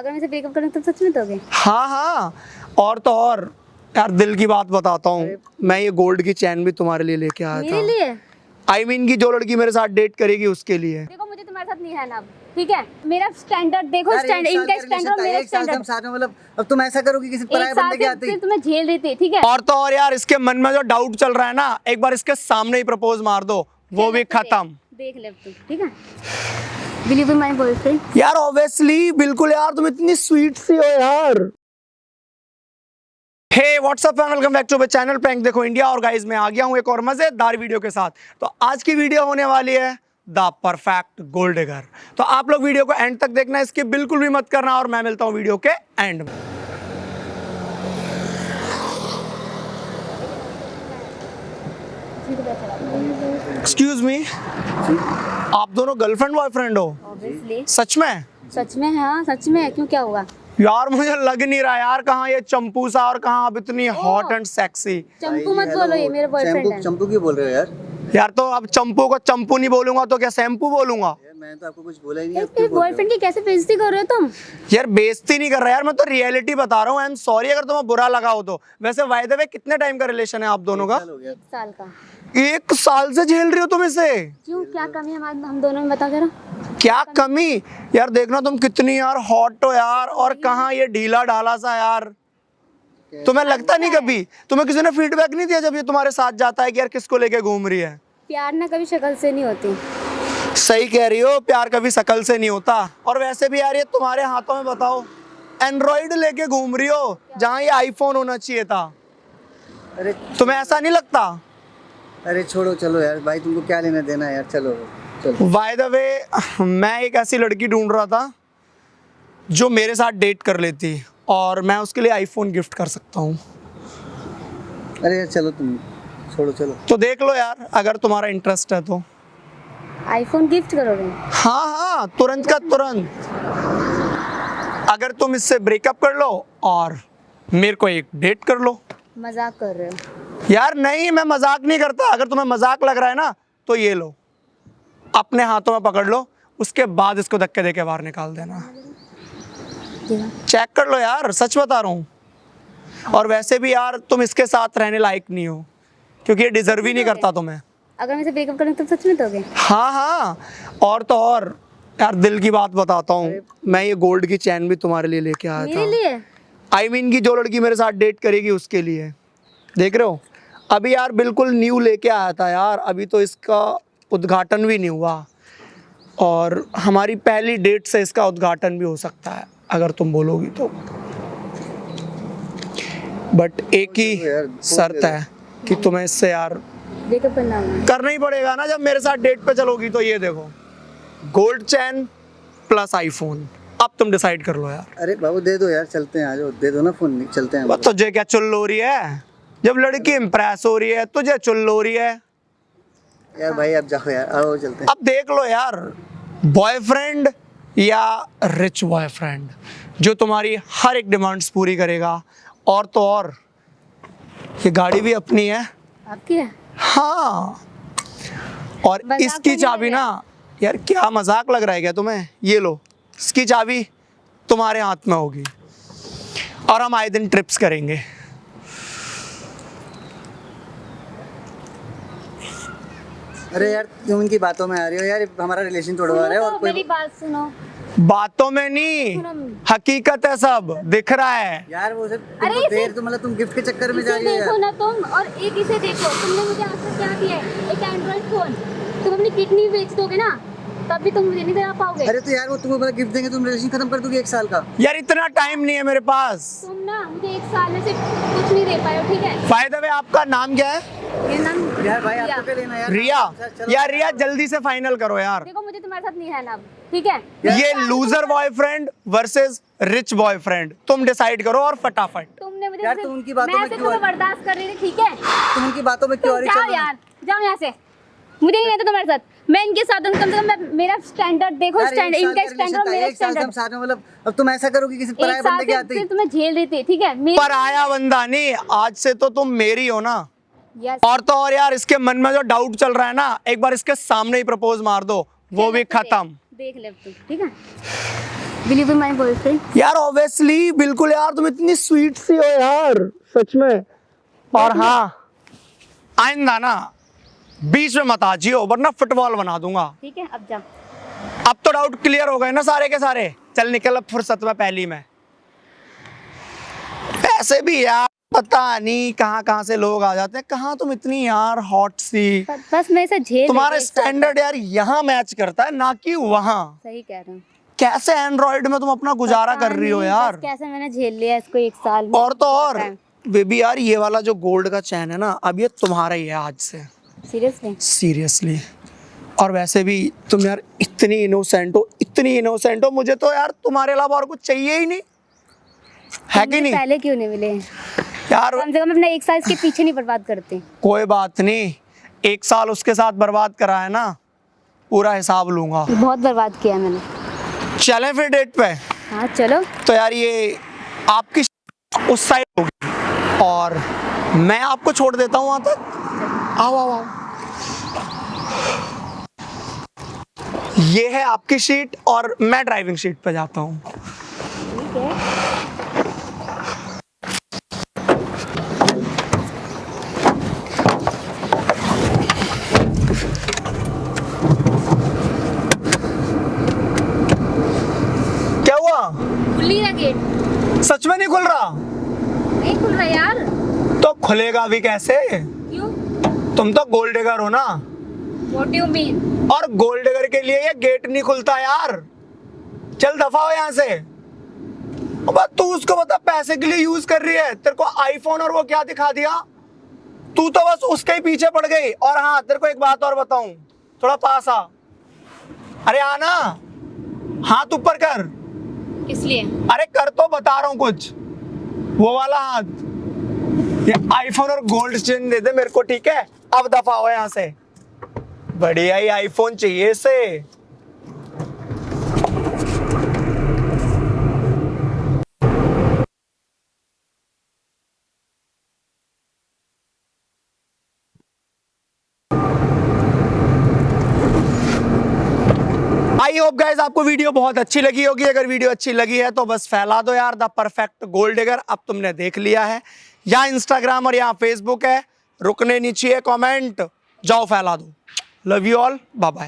अगर मैं से ब्रेकअप करूँ तो सच में दोगे? हाँ हाँ, और तो और यार दिल की बात बताता हूँ, मैं ये गोल्ड की चैन भी तुम्हारे लिए लेके आया मेरे था। लिए? आई मीन की जो लड़की मेरे साथ डेट करेगी उसके लिए। देखो मुझे तुम्हारे साथ नहीं रहना अब, ठीक है? मेरा स्टैंडर्ड देखो, यार, स्टैंडर्ड, एक साल इनका का स्टैंडर्ड रिलेशन और था, मेरा एक साल से हम स्टैंडर्ड। साथ में, मतलब अब तुम ऐसा करोगी किसी पराये एक साल बंदे के से आते ही। सिर्फ तुम्हें झेल रही थी, ठीक है? और तो और यार इसके मन में जो डाउट चल रहा है ना, एक बार इसके सामने ही प्रपोज मार दो, वो भी खत्म। देख ले अब तू, ठीक है? Will you be my boyfriend? यार ऑब्वियसली, बिल्कुल यार, तुम इतनी स्वीट सी हो यार। Hey what's up fan, welcome back to my channel prank देखो इंडिया। और गाइस मैं आ गया हूं एक और मजेदार वीडियो के साथ। तो आज की वीडियो होने वाली है द परफेक्ट गोल्ड डिगर। तो आप लोग वीडियो को एंड तक देखना, इसके बिल्कुल भी मत करना, और मैं मिलता हूं वीडियो के एंड में। एक्सक्यूज मी, आप दोनों गर्लफ्रेंड बॉयफ्रेंड हो? ऑब्वियसली। सच में? सच में? हाँ सच में, क्यों, क्या हुआ? यार मुझे लग नहीं रहा यार, कहाँ ये चंपू सा और कहाँ आप इतनी हॉट एंड सेक्सी। चंपू मत बोलो, ये मेरा बॉयफ्रेंड है। चंपू क्यों बोल रहे हो यार? यार तो अब चंपू को चंपू नहीं बोलूंगा तो क्या शैम्पू बोलूंगा? यार मैंने तो आपको कुछ बोला ही नहीं। मेरे बॉयफ्रेंड की कैसे बेइज्जती कर रहे हो तुम? यार बेइज्जती नहीं कर रहा यार, मैं तो रियलिटी बता रहा हूँ। आई एम सॉरी अगर तुम्हें बुरा लगा हो तो। वैसे बाय द वे कितने टाइम का रिलेशन है आप दोनों का? 1 साल का। 1 साल से झेल रही हो तुम इसे? क्यों, क्या कमी है हम दोनों में, बता जरा। क्या कमी? यार देखना तुम कितनी यार हॉट हो यार, और कहाँ ये ढीला ढाला सा यार। तुम्हें लगता नहीं कभी, तुम्हें किसी ने फीडबैक नहीं दिया जब ये तुम्हारे साथ जाता है कि यार किसको लेके घूम रही है? प्यार ना कभी शक्ल से नहीं होती। सही कह रही हो, प्यार कभी शकल से नहीं होता। और वैसे भी यार ये तुम्हारे हाथों में बताओ एंड्रॉइड लेके घूम रही हो जहाँ ये आईफोन होना चाहिए था। अरे तुम्हें ऐसा नहीं लगता? अरे छोड़ो, चलो यार भाई, तुमको क्या लेना देना है यार, चलो चलो। बाय द वे, मैं एक ऐसी लड़की ढूंढ रहा था जो मेरे साथ डेट कर लेती और मैं उसके लिए आईफोन गिफ्ट कर सकता हूँ। अरे यार चलो, तुम छोड़ो, चलो। तो देख लो यार, अगर तुम्हारा इंटरेस्ट है तो। आईफोन गिफ्ट करोगे? हाँ हाँ, तुरंत का तुरंत। अगर तुम इससे ब्रेकअप कर लो और मेरे को एक डेट कर लो। मजाक कर रहे हो? यार नहीं, मैं मजाक नहीं करता। अगर तुम्हें मजाक लग रहा है ना तो ये लो, अपने हाथों में पकड़ लो, उसके बाद इसको धक्के देके बाहर निकाल देना। चेक कर लो यार, सच बता रहा हूँ। और वैसे भी यार तुम इसके साथ रहने लायक नहीं हो, क्योंकि ये डिजर्व ही नहीं करता तुम्हें। अगर मैं से ब्रेकअप करूँ तो सच में दोगे? हाँ हाँ, और तो और यार दिल की बात बताता हूँ, मैं ये गोल्ड की चैन भी तुम्हारे लिए लेके आया मेरे था। लिए? आई मीन की जो लड़की मेरे साथ डेट करेगी उसके लिए। देख रहे हो, अभी यार बिल्कुल न्यू लेके आया था यार, अभी तो इसका उद्घाटन भी नहीं हुआ, और हमारी पहली डेट से इसका उद्घाटन भी हो सकता है अगर तुम बोलोगी तो। बट एक ही शर्त है कि तुम्हें इससे यार ब्रेकअप करना है। करना ही पड़ेगा ना, जब मेरे साथ डेट पे चलोगी तो। ये देखो, गोल्ड चैन प्लस आईफोन। अब तुम डिसाइड कर लो यार। अरे बाबू दे दो यार, चलते हैं, आ जाओ, दे दो ना फोन, चलते हैं। बस तुझे क्या चुल हो रही है? जब लड़की इम्प्रेस हो रही है तुझे चुल हो रही है? यार भाई अब जाओ यार, आओ चलते हैं। अब देख लो यार, बॉयफ्रेंड या रिच बॉयफ्रेंड जो तुम्हारी हर एक डिमांड्स पूरी करेगा। और तो और ये गाड़ी भी अपनी है। आपकी है? हाँ, और मजाक इसकी तो नहीं चाबी लग ना, यार क्या मजाक लग रहा है क्या तुम्हें? ये लो, इसकी चाबी तुम्हारे हाथ में होगी और हम आए दिन ट्रिप्स करेंगे। अरे यार तुम इनकी बातों में आ रही हो यार, हमारा रिलेशन तोड़वा रहे हो। और तो कोई मेरी बात सुनो। बातों में नहीं, हकीकत है, सब दिख रहा है। यार वो सिर्फ अरे तुमको देर, तो मतलब तुम गिफ्ट के चक्कर में जा इसे रही हो देखो यार। ना तुम, और एक इसे देखो। तुमने मुझे आज तक क्या दिया है? एक एंड्रॉइड फोन। तुम अपनी किडनी बेच दोगे ना, तब भी तुम मुझे नहीं दे पाओगे। अरे तो यार वो तुमको मतलब गिफ्ट देंगे, तुम रिलेशन खत्म कर दोगे 1 साल का। यार इतना टाइम नहीं है मेरे पास। तुम ना मुझे 1 साल में से कुछ नहीं दे पाए हो, ठीक है? बाय द वे, आपका नाम क्या है? मेरा नाम यार भाई रिया। आपको क्या लेना यार? रिया। चलो यार रिया जल्दी से फाइनल करो यार। देखो मुझे तुम्हारे साथ नहीं रहना अब, ठीक है? ये loser boyfriend versus rich boyfriend, तुम डिसाइड करो और फटाफट। तुमने मुझे यार तुम उनकी बातों में मैं क्यों तुम्हें बर्दाश्त कर रही थी, ठीक है? तुम उनकी बातों में क्यों आ तुम रही? जाओ चलो यार, जाओ यहाँ से। मुझे नहीं रहता तुम्हारे साथ। मैं इनके साथ हूँ, कम से कम मेरा स्टैंडर्ड देखो, यार, स्टैंडर्ड, 1 साल इनका का स्टैंडर्ड रिलेशन और था, मेरा 1 साल से हम स्टैंडर्ड। साथ में, मतलब अब तुम ऐसा करोगी किसी पराये 1 साल बंदे के से आते ही। सिर्फ तुम्हें झेल रही थी, ठीक है? पर आया बंदा नहीं, आज से तो तुम मेरी हो ना। यस। और तो और यार इसके मन में जो डाउट चल रहा है ना, एक बार इसके सामने ही प्रपोज मार दो, वो भी खत्म। देख ले अब तू, ठीक है? Will you be my boyfriend? यार ऑब्वियसली, बिल्कुल यार, तुम इतनी स्वीट सी हो यार, सच में। और हाँ, आइंदा ना बीच में मत आ जियो, वरना फुटबॉल बना दूंगा। ठीक है, अब जा। अब तो डाउट क्लियर हो गए ना सारे के सारे। चल निकल अब फुर्सत में पहली में। ऐसे भी यार पता नहीं कहाँ कहाँ से लोग आ जाते हैं। कहाँ तुम इतनी यार हॉट सी, बस मैं इसे झेल तुम्हारा लेती हूँ एक साथ स्टैंडर्ड यार यहाँ मैच करता है ना कि वहाँ। तक। सही कह रहा हूँ। कैसे एंड्रॉइड में तुम अपना गुजारा पता कर रही हो नहीं, यार। बस कैसे मैंने झेल लिया इसको एक साल में। और तो और पता है। बेबी यार, ये वाला जो गोल्ड का चैन है ना, अब ये तुम्हारा ही है आज से। सीरियसली? सीरियसली। और वैसे भी तुम यार इतनी इनोसेंट हो, इतनी इनोसेंट हो, मुझे तो यार तुम्हारे अलावा और कुछ चाहिए ही नहीं, है कि नहीं पहले क्यों नहीं मिले? यार? कम से कम अपना एक साल इसके पीछे नहीं बर्बाद करते। कोई बात नहीं, एक साल उसके साथ बर्बाद करा है ना, पूरा हिसाब लूंगा। बहुत बर्बाद किया है मैंने। चले फिर डेट पे। हाँ चलो। तो यार ये आपकी उस साइड होगी और मैं आपको छोड़ देता हूँ वहां तक। आओ आओ आओ। ये है आपकी सीट और मैं ड्राइविंग सीट पे जाता हूँ। ठीक है। क्या हुआ? खुल नहीं रहा गेट। सच में नहीं खुल रहा? नहीं खुल रहा यार। तो खुलेगा भी कैसे? क्यों? तुम तो गोल्ड डिगर हो ना। What do you mean? और गोल्ड डिगर के लिए ये गेट नहीं खुलता यार। चल दफा हो यहाँ से। अब तू उसको बता, पैसे के लिए यूज कर रही है, तेरे को आईफोन और वो क्या दिखा दिया, तू तो बस उसके ही पीछे पड़ गई। और हाँ, तेरे को एक बात और बताऊं, थोड़ा पास आ। अरे आना, हाथ ऊपर कर। किस लिए? अरे कर तो बता रहा हूँ कुछ, वो वाला हाथ। ये आईफोन और गोल्ड चेन दे दे मेरे को, ठीक है? अब दफा हो यहाँ से। बढ़िया ही आईफोन चाहिए इसे। आई होप गाइस आपको वीडियो बहुत अच्छी लगी होगी। अगर वीडियो अच्छी लगी है तो बस फैला दो यार। द परफेक्ट गोल्ड डिगर अब तुमने देख लिया है। यहाँ इंस्टाग्राम और यहाँ फेसबुक है, रुकने नहीं चाहिए कमेंट, जाओ फैला दो। Love you all, bye bye.